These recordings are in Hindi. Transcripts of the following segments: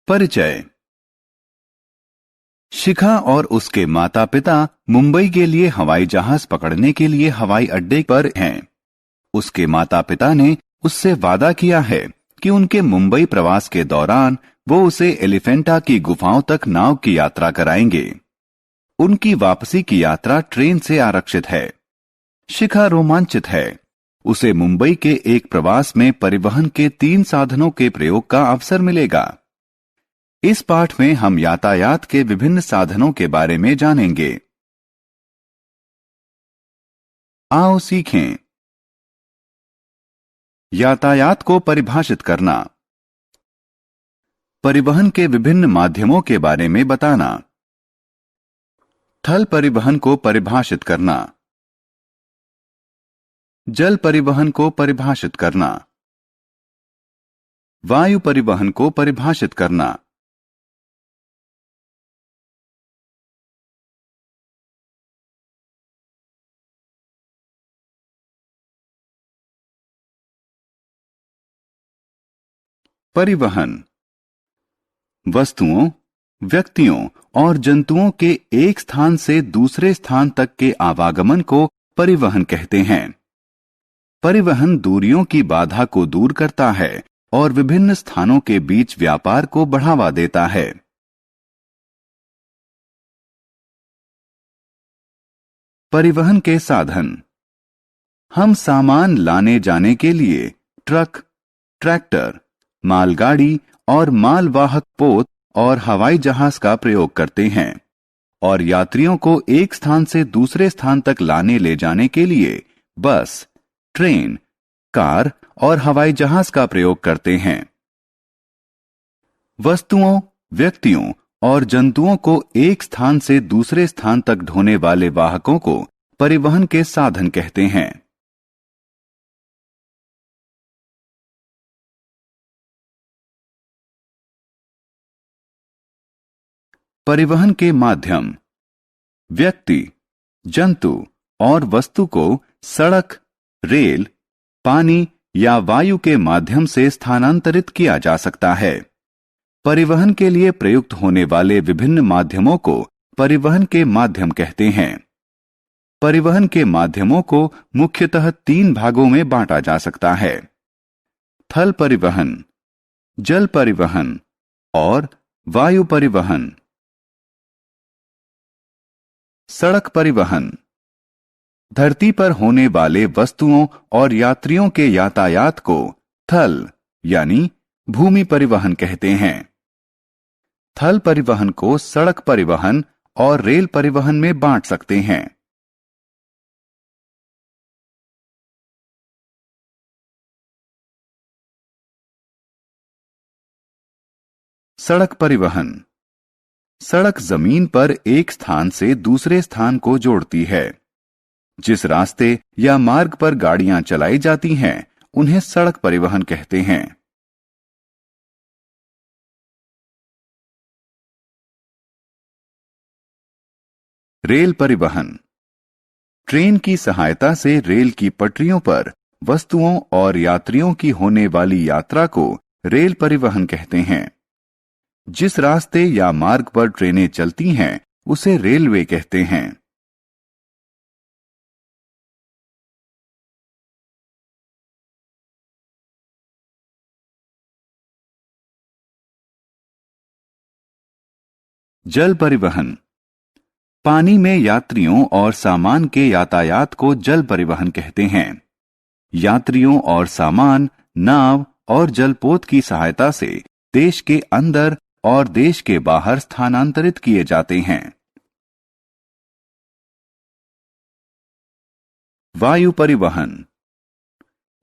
परिचय। शिखा और उसके माता पिता मुंबई के लिए हवाई जहाज पकड़ने के लिए हवाई अड्डे पर हैं। उसके माता पिता ने उससे वादा किया है कि उनके मुंबई प्रवास के दौरान वो उसे एलिफेंटा की गुफाओं तक नाव की यात्रा कराएंगे। उनकी वापसी की यात्रा ट्रेन से आरक्षित है। शिखा रोमांचित है। उसे मुंबई के एक प्रवास में परिवहन के 3 साधनों के प्रयोग का अवसर मिलेगा। इस पाठ में हम यातायात के विभिन्न साधनों के बारे में जानेंगे। आओ सीखें। यातायात को परिभाषित करना। परिवहन के विभिन्न माध्यमों के बारे में बताना। थल परिवहन को परिभाषित करना। जल परिवहन को परिभाषित करना। वायु परिवहन को परिभाषित करना। परिवहन वस्तुओं, व्यक्तियों और जंतुओं के एक स्थान से दूसरे स्थान तक के आवागमन को परिवहन कहते हैं। परिवहन दूरियों की बाधा को दूर करता है और विभिन्न स्थानों के बीच व्यापार को बढ़ावा देता है। परिवहन के साधन। हम सामान लाने जाने के लिए ट्रक, ट्रैक्टर, मालगाड़ी और मालवाहक पोत और हवाई जहाज का प्रयोग करते हैं और यात्रियों को एक स्थान से दूसरे स्थान तक लाने ले जाने के लिए बस, ट्रेन, कार और हवाई जहाज का प्रयोग करते हैं। वस्तुओं, व्यक्तियों और जंतुओं को एक स्थान से दूसरे स्थान तक ढोने वाले वाहकों को परिवहन के साधन कहते हैं। परिवहन के माध्यम। व्यक्ति, जंतु और वस्तु को सड़क, रेल, पानी या वायु के माध्यम से स्थानांतरित किया जा सकता है। परिवहन के लिए प्रयुक्त होने वाले विभिन्न माध्यमों को परिवहन के माध्यम कहते हैं। परिवहन के माध्यमों को मुख्यतः 3 भागों में बांटा जा सकता है: थल परिवहन, जल परिवहन और वायु परिवहन। सड़क परिवहन धरती पर होने वाले वस्तुओं और यात्रियों के यातायात को थल यानी भूमि परिवहन कहते हैं। थल परिवहन को सड़क परिवहन और रेल परिवहन में बांट सकते हैं। सड़क परिवहन। सड़क जमीन पर एक स्थान से दूसरे स्थान को जोड़ती है। जिस रास्ते या मार्ग पर गाड़ियां चलाई जाती हैं, उन्हें सड़क परिवहन कहते हैं। रेल परिवहन। ट्रेन की सहायता से रेल की पटरियों पर वस्तुओं और यात्रियों की होने वाली यात्रा को रेल परिवहन कहते हैं। जिस रास्ते या मार्ग पर ट्रेनें चलती हैं, उसे रेलवे कहते हैं। जल परिवहन। पानी में यात्रियों और सामान के यातायात को जल परिवहन कहते हैं। यात्रियों और सामान नाव और जलपोत की सहायता से देश के अंदर और देश के बाहर स्थानांतरित किए जाते हैं। वायु परिवहन।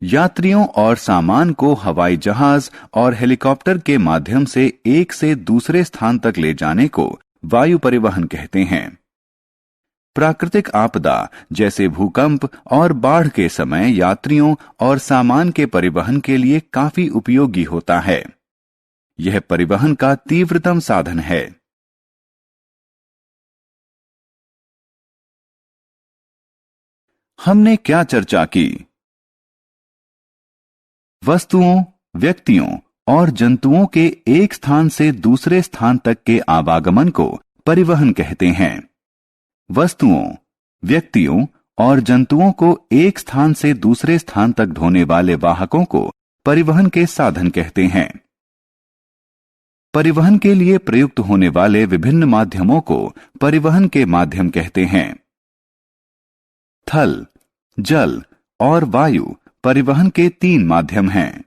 यात्रियों और सामान को हवाई जहाज और हेलीकॉप्टर के माध्यम से एक से दूसरे स्थान तक ले जाने को वायु परिवहन कहते हैं। प्राकृतिक आपदा जैसे भूकंप और बाढ़ के समय यात्रियों और सामान के परिवहन के लिए काफी उपयोगी होता है। यह परिवहन का तीव्रतम साधन है। हमने क्या चर्चा की? वस्तुओं, व्यक्तियों और जंतुओं के एक स्थान से दूसरे स्थान तक के आवागमन को परिवहन कहते हैं। वस्तुओं, व्यक्तियों और जंतुओं को एक स्थान से दूसरे स्थान तक ढोने वाले वाहकों को परिवहन के साधन कहते हैं। परिवहन के लिए प्रयुक्त होने वाले विभिन्न माध्यमों को परिवहन के माध्यम कहते हैं। थल, जल और वायु परिवहन के 3 माध्यम हैं।